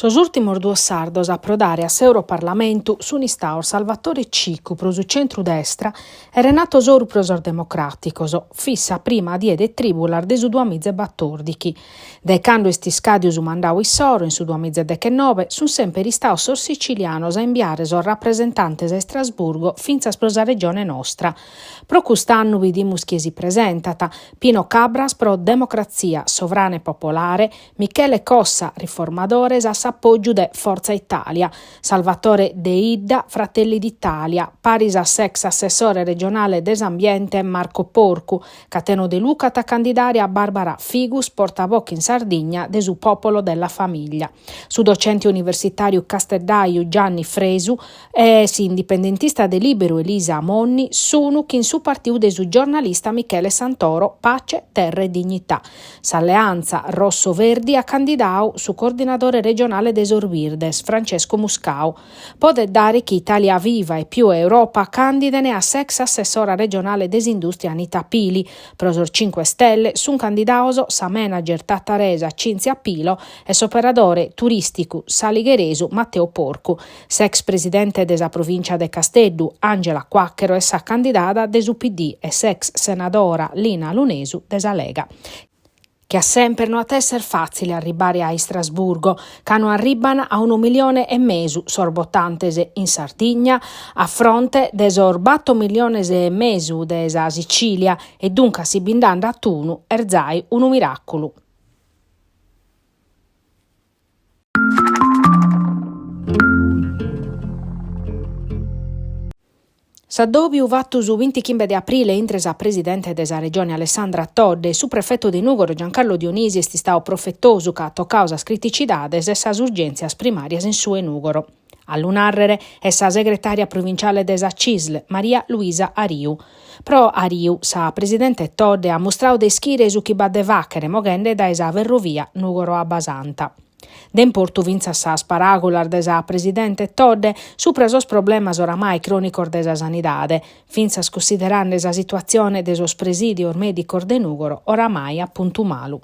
Sos ultimos duos sardos approdare a s'Europarlamentu sun istados Salvatore Cicu pro su centru-destra e Renato Soru pro sos democràticos, fissa prima die de tribular de su 2014. De cando est iscadiu su mandau issoro in su 2019 sun sempre istados sos sicilianos a inviare sos rappresentantes a Strasburgo finzas pro sa regione nostra. Pro cust'annu vidimus chi si presentata: Pino Cabras pro Democrazia Sovrana e Popolare, Michele Cossa Riformadores a s'appoggiu de Forza Italia, Salvatore De Idda Fratelli d'Italia, Parisa Sex assessore regionale Desambiente Marco Porcu, Cateno De Luca ta candidare a Barbara Figus portavoce in Sardegna de su Popolo della Famiglia. Su docente universitario Casteddaiu Gianni Fresu e si indipendentista de Libero Elisa Monni sunu chi in su partiu de su giornalista Michele Santoro Pace, Terra e Dignità. S'alleanza Rosso-Verdi ha candidau su coordinatore regionale de Sorvirdes Francesco Muscau. Pode dare che Italia Viva e più Europa candidene a sex assessora regionale desindustria Anita Pili. Prosor 5 Stelle sun candidaoso sa manager Tattaresa Cinzia Pilo e s'operatore turistico saligheresu Matteo Porcu. Sex presidente desa provincia de Casteddu Angela Quacchero e sa candidata desu PD e sex senadora Lina Lunesu desa Lega. Che ha sempre non esser facile arrivare a Strasburgo, che non arrivano a 1,5 milioni sorbottantese in Sardegna, a fronte de 8,5 milioni desa Sicilia, e dunque si bindando a tunu erzai un miracolo. S'addobiu vattu su 25 de aprile intres a presidente desa regione Alessandra Todde e su prefetto de Nugoro Giancarlo Dionisi est istadu profettosu ca toccau sas criticidades e sas urgenzias primarias in su Nugoro. A lunarrere è sa segretaria provinciale desa CISL, Maria Luisa Ariu. Pro Ariu, sa presidente Todde ha mostrau de schire su chi badde vachere moghende da esa ferrovia Nugoro a Basanta. D'importu vinza sa sparagular desa presidente Todde supra sos problemas oramai cronicor desa sanidade, finzas considerando esa situazione de sos presidios medicos de Nugoro oramai a puntu malu.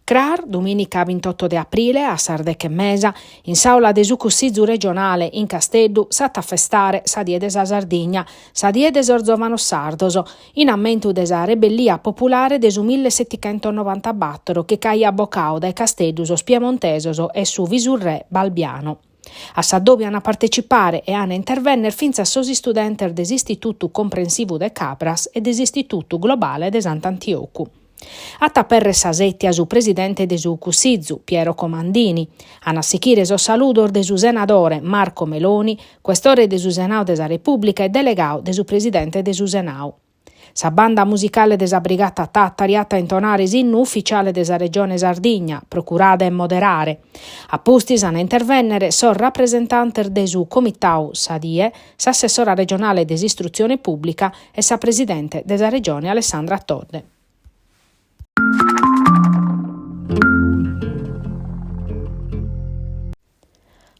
Crar, domenica 28 de aprile, a Sardegna e Mesa, in s'aula de su Cussizzu regionale in Casteddu, s'atta festare sa die de sa Sardegna, sa die de sos giovanos sardos, in ammentu de sa rebellia popolare de su 1794 che caia boccau dai Casteddu sos piemontesos e su visurre Balbiano. A s'addobbian a partecipare e a intervenner finza sos studenter des Istitutu Comprensivu de Cabras e des Istitutu Globale de Sant'Antiocu. Atta perre sa settia su presidente de su Cussizzu, Piero Comandini, a nassichire so saludor de su senatore Marco Meloni, questore de su Senau de sa Repubblica e delegau de su presidente de su Senau. Sa banda musicale de sa brigata Tattari atta intonare s'innu ufficiale de sa regione Sardegna, procurada e moderare. A pustis a intervennere so rappresentanter de su comitau Sadie, s'assessora regionale de istruzione pubblica e sa presidente de sa regione Alessandra Todde.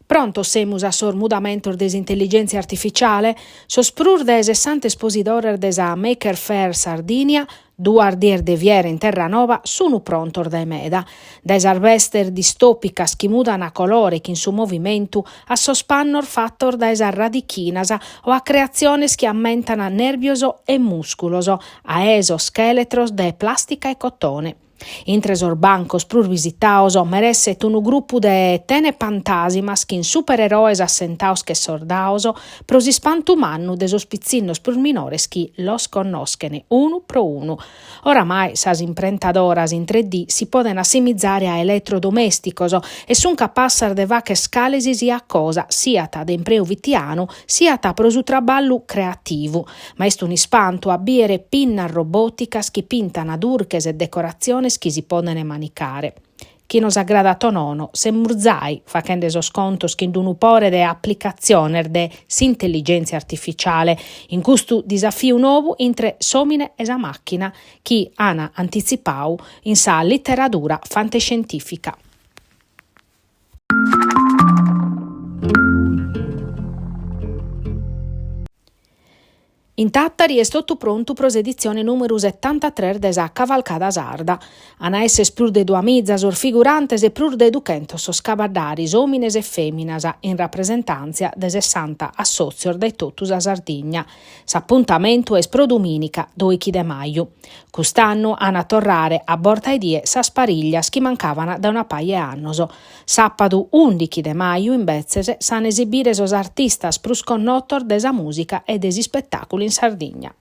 Pronto semus a sormudamentor des intelligenza artificiale? Sospruur de 60 espositorer de sa Maker Fair Sardinia, 2 ardier de viere in Terra Nova, sunu prontor de meda. Des harvester distopicas chi mudan a colore chi in su movimentu, a sospannor fattor da esa radichinasa o a creaziones chi ammentan a nervioso e musculoso, a esoscheletros de plastica e cotone. Intres bancos plur visitaos meresset unu gruppu de tene pantasimas chi in supereroes assentaos che sordaos pro si spantumannu de sos pizzinnos plur minores chi los connoschene unu pro unu. Oramai sas imprentadoras in 3D si poden assimizzare a elettrodomesticos e sun capassar de vache scalesi sia cosa, sia ta de impreu vitianu, sia ta pro su traballu creativu. Ma est un ispantu a biere pinna roboticas chi pintan ad urches e decorazioni chi si poden manicare. Chi nos aggradato nono, se murzai, facende sos contos chi d'unu pore de applicazione de s'intelligenza artificiale, in custu disafiu novu intre s'omine e sa macchina, chi ana anticipau in sa letteratura fantascientifica. In Tattari è tutto pronto per l'edizione numero 73 desa Cavalcada Sarda. Ana esse plur de duamizas or figurantes e plur de ducentos scabadaris, homines e feminas, in rappresentanza de 60 assozior dai totus a Sardigna. S'appuntamento è pro dominica, 2 de maio. Quest'anno Ana torrare a borta e die sa spariglias che mancavano da una paia annoso. Sappadu 11 de maio in Bezzese san esibire sos artistas prus connotor desa musica e desi spettacoli in Sardegna.